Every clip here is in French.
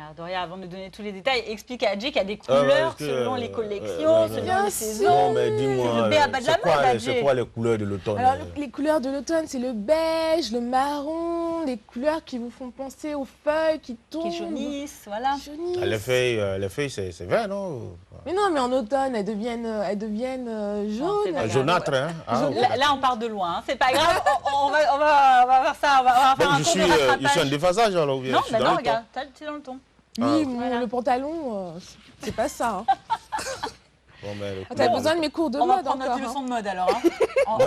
Alors Doria, avant de donner tous les détails, explique à Adji qu'il y a des couleurs selon les collections, selon les saisons. Non, mais dis-moi, c'est quoi les couleurs de l'automne? Alors, les couleurs de l'automne, c'est le beige, le marron, les couleurs qui vous font penser aux feuilles qui tombent. Qui jaunissent, voilà. Ah, les feuilles c'est vert, non? Mais non, mais en automne, elles deviennent jaunes. Non, Jaunâtres, hein? Ah, okay. Là, on part de loin, hein. C'est pas grave, on va faire ça, on va faire un tour de rattrapage. Je suis en déphasage, alors, ou bien non, je suis bah dans non, le regarde, t'es dans le ton. Oui, voilà. le pantalon, c'est pas ça. Hein. Bon, mais t'as besoin de mes cours de mode encore. On va prendre notre leçon de mode, alors. Hein. On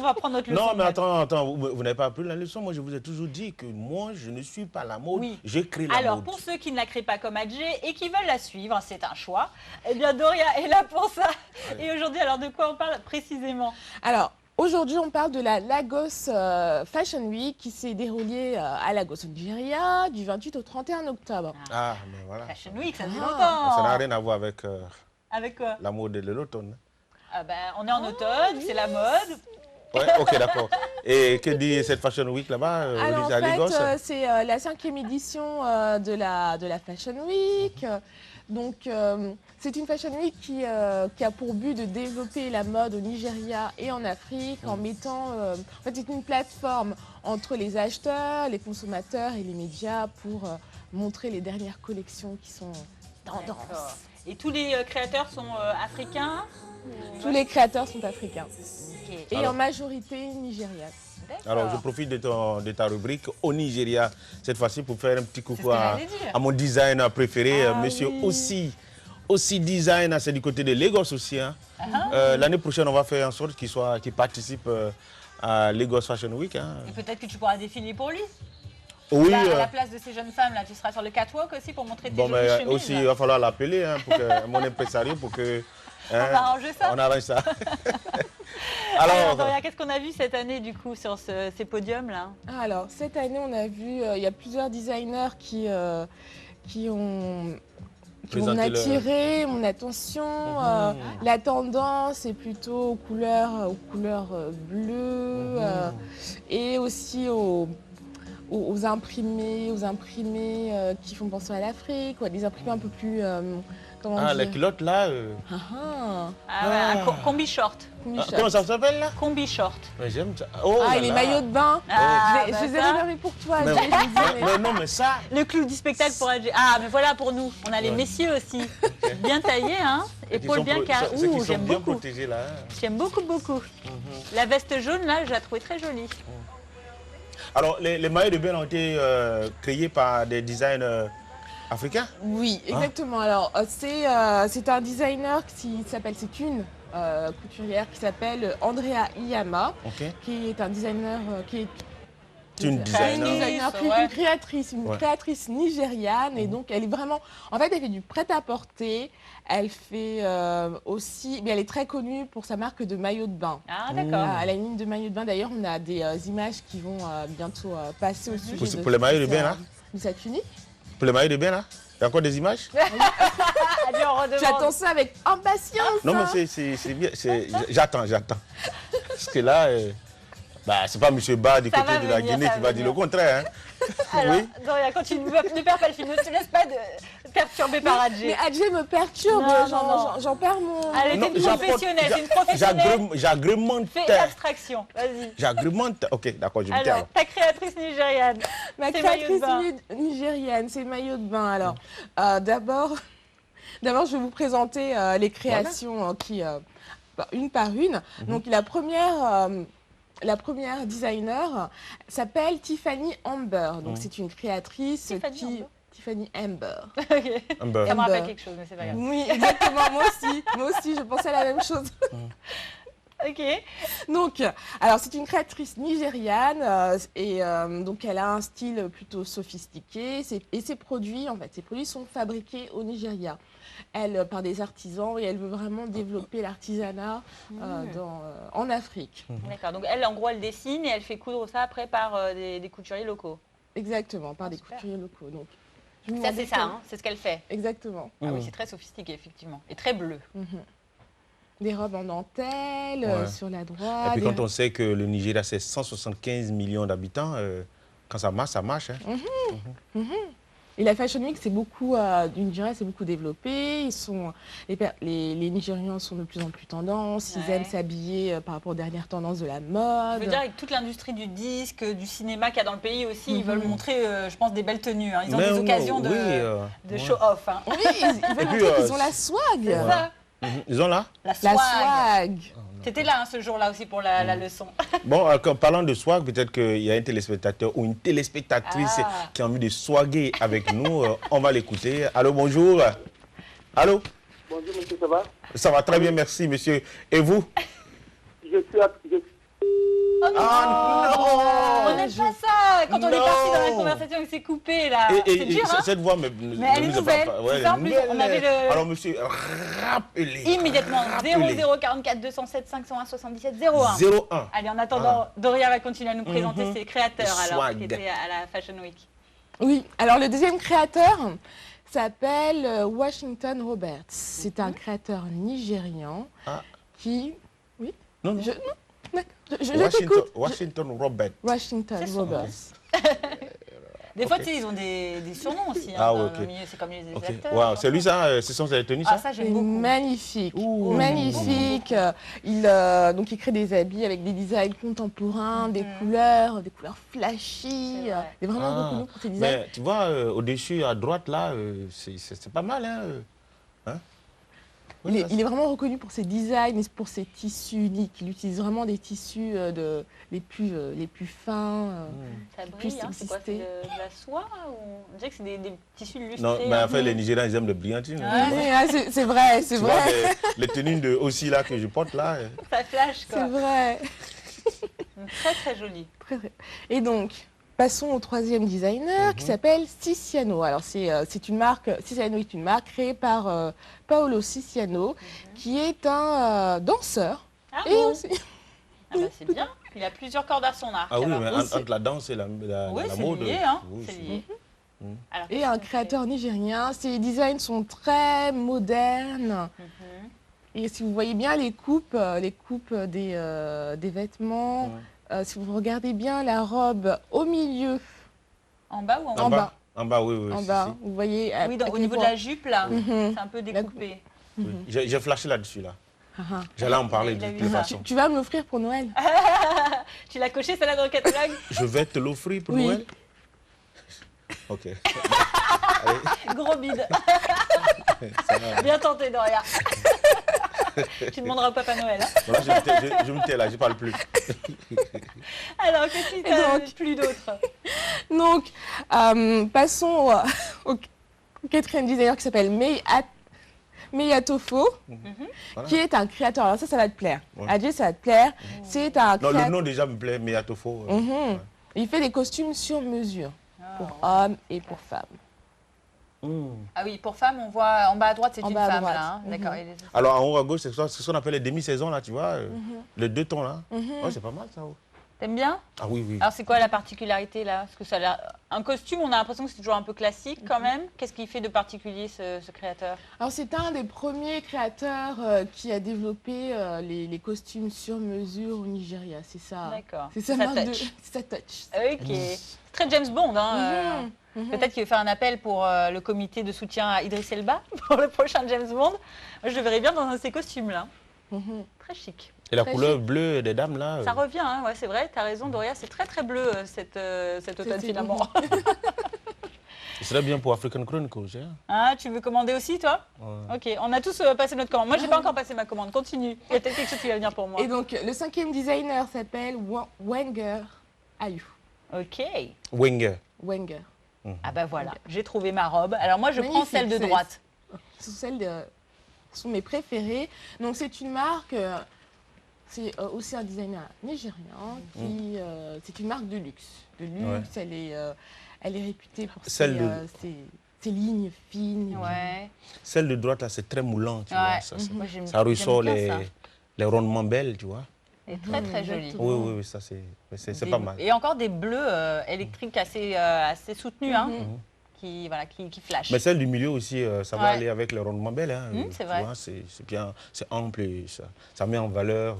va prendre notre leçon non, de mais mode. attends, vous n'avez pas appris la leçon. Moi, je vous ai toujours dit que moi, je ne suis pas la mode. Oui. J'ai créé la mode. Alors, pour ceux qui ne la créent pas comme Adji et qui veulent la suivre, c'est un choix, eh bien, Doria est là pour ça. Allez. Et aujourd'hui, alors, de quoi on parle précisément? Alors, aujourd'hui, on parle de la Lagos Fashion Week qui s'est déroulée à Lagos, au Nigeria, du 28 au 31 octobre. Ah, mais voilà. Fashion Week, ça fait longtemps. Ça n'a rien à voir avec, avec quoi? La mode de l'automne. Ah ben, on est en automne, c'est la mode. Ouais, ok, d'accord. Et que dit cette Fashion Week là-bas, alors, à Lagos? C'est la 5e édition de la Fashion Week. Donc, c'est une Fashion Week qui a pour but de développer la mode au Nigeria et en Afrique en mettant... en fait, c'est une plateforme entre les acheteurs, les consommateurs et les médias pour montrer les dernières collections qui sont tendances. Et tous les créateurs sont africains? Tous les créateurs sont africains. Okay. Et en majorité nigérianes. Alors, je profite de ta rubrique au Nigeria, cette fois-ci, pour faire un petit coucou à mon designer préféré, monsieur aussi designer, c'est du côté de Lagos aussi. Hein. L'année prochaine, on va faire en sorte qu'il participe à Lagos Fashion Week. Hein. Et peut-être que tu pourras défiler pour lui. Oui. Là, à la place de ces jeunes femmes, là, tu seras sur le catwalk aussi pour montrer tes jolies chemises. Aussi, il va falloir l'appeler, hein, pour que mon impresario, pour que... on va arranger ça. On arrange ça. Alors, Doria, qu'est-ce qu'on a vu cette année, du coup, sur ces podiums-là? Alors, cette année, on a vu, il y a plusieurs designers qui ont attiré mon attention. La tendance est plutôt aux couleurs bleues et aussi aux imprimés qui font penser à l'Afrique, des imprimés un peu plus... les culottes là combi short. Comment ça s'appelle là? Combi short. J'aime ça. Les maillots de bain. Je les ai réservés pour toi. Mais non, mais ça... Le clou du spectacle pour Adji. Ah, mais voilà pour nous. On a les messieurs aussi. Bien taillés, hein. Épaules bien carrées. Ouh, j'aime beaucoup. J'aime beaucoup. La veste jaune, là, je la trouvais très jolie. Alors, les maillots de bain ont été créés par des designers africains? Oui, exactement. Alors, c'est un designer qui s'appelle, c'est une couturière qui s'appelle Andrea Iyama, qui est un designer, une créatrice nigériane. Et donc, elle est vraiment... En fait, elle fait du prêt-à-porter. Elle fait aussi... Mais elle est très connue pour sa marque de maillots de bain. Ah, d'accord. Elle a une ligne de maillots de bain. D'ailleurs, on a des images qui vont bientôt passer au sujet pour les maillots de bain, là? De cette unique. Pour les maillots de bain, là? Il y a encore des images? J'attends ça avec impatience. Non, mais c'est bien. J'attends. Parce que là... c'est pas M. Ba du côté de la Guinée qui va dire le contraire. Hein. Alors, Doria, quand tu ne perds pas le film, ne te laisse pas perturber par Adji. Mais Adji me perturbe, j'en perds mon... Elle est une professionnelle, c'est une professionnelle. J'agrémente. Fais abstraction, vas-y. J'agrémente. Ok, d'accord, je me Alors, ta créatrice nigériane. Ma créatrice nigériane, c'est maillot de bain. Alors, d'abord, je vais vous présenter les créations une par une. Donc, la première designer s'appelle Tiffany Amber. Donc, c'est une créatrice Tiffany Amber. Amber. Ça me rappelle quelque chose, mais c'est pas grave. Oui, exactement. Moi aussi, je pensais à la même chose. Ok. Donc, alors c'est une créatrice nigériane donc elle a un style plutôt sophistiqué et ses produits sont fabriqués au Nigeria. Elle par des artisans et elle veut vraiment développer l'artisanat en Afrique. D'accord. Donc elle, en gros, elle dessine et elle fait coudre ça après par des couturiers locaux. Exactement, par des couturiers locaux. Donc, ça c'est ça, hein, c'est ce qu'elle fait. Exactement. Ah oui, c'est très sophistiqué effectivement et très bleu. Des robes en dentelle sur la droite. Et puis quand on sait que le Nigeria, c'est 175 millions d'habitants, quand ça marche, ça marche. Hein. Et la Fashion Week, c'est beaucoup, du Nigeria, c'est beaucoup développé. Les Nigérians sont de plus en plus tendance. Ils aiment s'habiller par rapport aux dernières tendances de la mode. Je veux dire, avec toute l'industrie du disque, du cinéma qu'il y a dans le pays aussi, ils veulent montrer, je pense, des belles tenues. Hein. Ils ont des occasions de show-off. Hein. Oui, ils veulent montrer qu'ils ont la swag. C'est ça. Ils ont là la swag. Tu étais là ce jour-là aussi pour la leçon. Bon, en parlant de swag, peut-être qu'il y a un téléspectateur ou une téléspectatrice qui a envie de swaguer avec nous. On va l'écouter. Allô, bonjour. Allô? Bonjour, monsieur, ça va? Ça va très bien, merci, monsieur. Et vous? Oh non, on n'aime pas ça. Quand on est parti dans la conversation, il s'est coupé là. C'est dur, hein? Cette voix, mais elle est nouvelle. C'est ça, en plus, on avait le... Alors, monsieur, rappelez. Immédiatement, 0044 207 501 77 01. 01. Allez, en attendant, Doria va continuer à nous présenter ses créateurs alors, qui étaient à la Fashion Week. Oui, alors le deuxième créateur s'appelle Washington Roberts. C'est un créateur nigérian qui... Oui? Non. Washington Roberts. Des fois, tu sais, ils ont des surnoms aussi. Hein, dans le milieu, c'est comme les acteurs. Wow. C'est lui, ça? Ce sont ses tenues, ça? Ça, j'aime beaucoup. Magnifique. Magnifique. Il crée des habits avec des designs contemporains, des couleurs flashy. Il est vraiment reconnu pour ses designs. Mais tu vois, au-dessus, à droite, là, c'est pas mal, hein? Il est vraiment reconnu pour ses designs et pour ses tissus uniques. Il utilise vraiment des tissus les plus fins. Ça brille, hein, c'est quoi? C'est de la soie ou... On dirait que c'est des tissus lustrés. Non, mais en fait, les Nigériens, ils aiment le brillantine. C'est vrai, c'est vrai. Les tenues aussi là que je porte là. Ça flash, quoi. C'est vrai. Très, très joli. Et donc... Passons au troisième designer qui s'appelle Siciano. Alors c'est une marque, Siciano est une marque créée par Paolo Siciano, qui est un danseur. Aussi... c'est bien, il a plusieurs cordes à son arc. Ah oui, mais entre la danse et la mode. C'est lié, hein. C'est lié. Et un créateur nigérien. Ses designs sont très modernes. Et si vous voyez bien les coupes des vêtements... si vous regardez bien la robe au milieu. En bas ou en bas? En bas, oui. En bas, vous voyez. Oui, au niveau de la jupe, là, c'est un peu découpé. J'ai flashé là-dessus, là. J'allais en parler de toute façon. Tu vas me l'offrir pour Noël? Tu l'as coché, celle-là, dans le catalogue? Je vais te l'offrir pour Noël? Ok. Gros bide. Bien tenté, Doria. Tu demanderas au Papa Noël. Hein? Voilà, je me tais là, je ne parle plus. Alors, qu'est-ce qu'il t'a plus d'autres? Donc, passons au quatrième designer qui s'appelle Meyatofo, qui est un créateur. Alors ça va te plaire. Adjé, ça va te plaire. C'est un créateur... Non, le nom déjà me plaît, Meyatofo. Il fait des costumes sur mesure pour hommes et pour femmes. Ah oui, pour femmes, on voit en bas à droite, c'est une femme là. Hein. D'accord. Alors en haut à gauche, c'est ce qu'on appelle les demi-saisons là, tu vois, les deux tons là. C'est pas mal ça. T'aimes bien? Ah oui, oui. Alors c'est quoi la particularité là? Parce que ça a l'air... Un costume, on a l'impression que c'est toujours un peu classique quand même. Qu'est-ce qui fait de particulier ce créateur? Alors c'est un des premiers créateurs qui a développé les costumes sur mesure au Nigeria, c'est ça. D'accord. C'est sa touch. C'est sa touch. Ok. Très James Bond, hein. Peut-être qu'il veut faire un appel pour le comité de soutien à Idriss Elba pour le prochain James Bond. Moi, je le verrais bien dans un de ces costumes-là. Très chic. Et la couleur bleue des dames, là Ça revient, hein, ouais, c'est vrai, tu as raison, Doria, c'est très très bleu cet automne finalement. Ce serait bien pour African Chronicles. Ah, tu veux commander aussi, toi? Ok, on a tous passé notre commande. Moi, je n'ai pas encore passé ma commande. Continue, il y a peut-être quelque chose qui va venir pour moi. Et donc, le cinquième designer s'appelle Wenger Ayou. Ok. Wenger. Ah bah voilà, j'ai trouvé ma robe. Alors moi, je prends celle de droite. Ce sont mes préférées. Donc, c'est une marque... C'est aussi un designer nigérian. C'est une marque de luxe. Elle est réputée pour ses lignes fines. Celle de droite, là, c'est très moulant. Tu vois, ça ressort les rondements belles, tu vois. Et très, très joli. Oui, ça, c'est pas mal. Et encore des bleus électriques assez soutenus, hein, qui flashent. Mais celle du milieu aussi, ça va aller avec les rondements belles. Hein, c'est vrai. C'est bien, c'est ample et ça met en valeur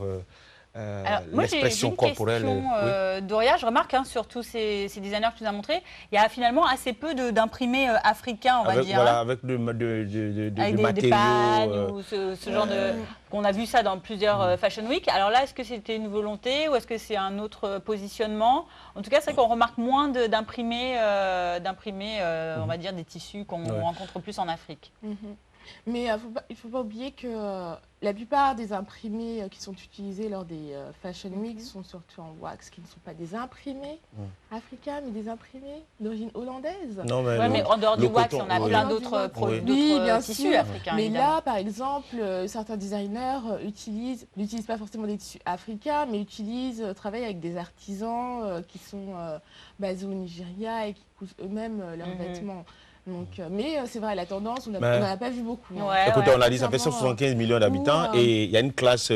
l'expression corporelle. Moi, j'ai une question, Doria, je remarque sur tous ces designers que tu nous as montrés, il y a finalement assez peu d'imprimés africains, on va dire. Voilà, avec des matériaux. Des pannes ou ce genre de... On a vu ça dans plusieurs Fashion Week. Alors là, est-ce que c'était une volonté ou est-ce que c'est un autre positionnement? En tout cas, c'est vrai qu'on remarque moins d'imprimer, on va dire, des tissus qu'on rencontre plus en Afrique. Mais il ne faut pas oublier que la plupart des imprimés qui sont utilisés lors des Fashion Week sont surtout en wax, qui ne sont pas des imprimés africains, mais des imprimés d'origine hollandaise. Non, mais en dehors du wax, on a plein d'autres tissus africains. Mais là, par exemple, certains designers n'utilisent pas forcément des tissus africains, mais travaillent avec des artisans qui sont basés au Nigeria et qui cousent eux-mêmes leurs vêtements. Donc, mais c'est vrai, la tendance, on n'en a pas vu beaucoup. Écoutez, on a dit ça fait 175 millions d'habitants et il y a une classe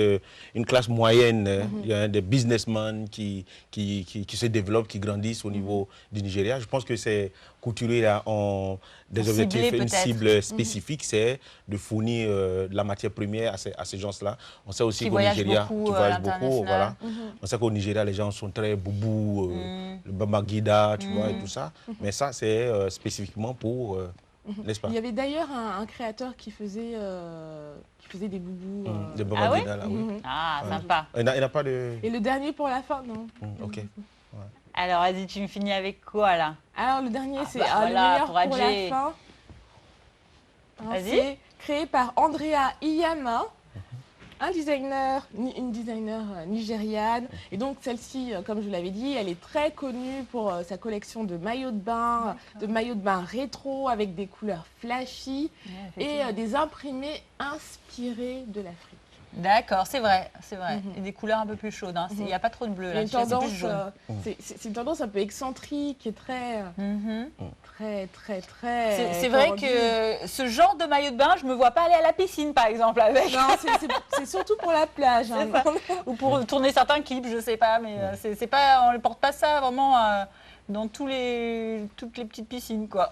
moyenne, il y a des businessmen qui se développent, qui grandissent au niveau du Nigeria. Je pense que ces couturiers ont des objectifs, une cible spécifique, c'est de fournir de la matière première à ces gens-là. On sait aussi qu'au Nigeria, qui voyagent beaucoup, voilà. On sait qu'au Nigeria, les gens sont très boubou, le bamagida, tu vois, et tout ça. Mais ça, c'est spécifiquement pour, n'est-ce pas? Il y avait d'ailleurs un créateur qui faisait des boubous. De bamagida, là, oui. Ah, sympa. Il n'a pas de... Et le dernier pour la fin, non. Ok. Alors, vas-y, tu me finis avec quoi, là? Alors, le dernier, c'est le meilleur pour la fin. C'est créé par Andrea Iyama, une designer nigériane. Et donc, celle-ci, comme je vous l'avais dit, elle est très connue pour sa collection de maillots de bain rétro avec des couleurs flashy et des imprimés inspirés de l'Afrique. D'accord, c'est vrai. Et des couleurs un peu plus chaudes. Il n'y a pas trop de bleu, là. C'est une tendance un peu excentrique et très... C'est vrai que ce genre de maillot de bain, je ne me vois pas aller à la piscine, par exemple, avec. Non, c'est surtout pour la plage. Ou pour tourner certains clips, je ne sais pas. Mais on ne porte pas ça vraiment dans toutes les petites piscines, quoi.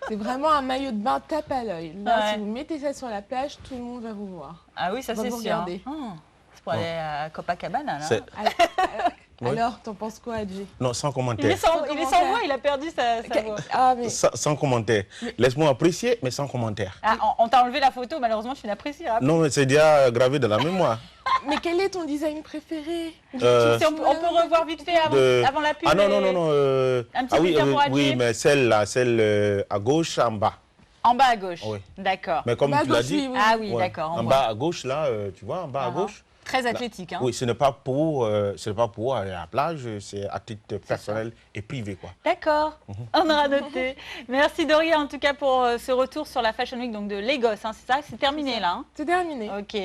C'est vraiment un maillot de bain tape à l'œil. Là, si vous mettez ça sur la plage, tout le monde va vous voir. Ah oui, ça c'est sûr. C'est pour aller à Copacabana, là. Alors, t'en penses quoi, Adji? Non, sans commentaire. Il est sans voix, il a perdu sa voix. Ah, mais... sans commentaire. Laisse-moi apprécier, mais sans commentaire. Ah, on t'a enlevé la photo, malheureusement, tu n'apprécies pas. Non, mais c'est déjà gravé dans la mémoire. Mais quel est ton design préféré? On peut revoir vite fait avant la pub. Ah non. Un petit oui, mais celle à gauche, en bas. En bas à gauche. Oui. D'accord. Mais comme tu l'as dit. Ah oui, d'accord. En bas à gauche, là, tu vois, en bas à gauche. Très athlétique. Oui, ce n'est pas pour aller à la plage, c'est à titre personnel et privé, quoi. D'accord, on aura noté. Merci Doria en tout cas pour ce retour sur la Fashion Week donc de Lagos. C'est ça, c'est terminé là. C'est terminé. Ok.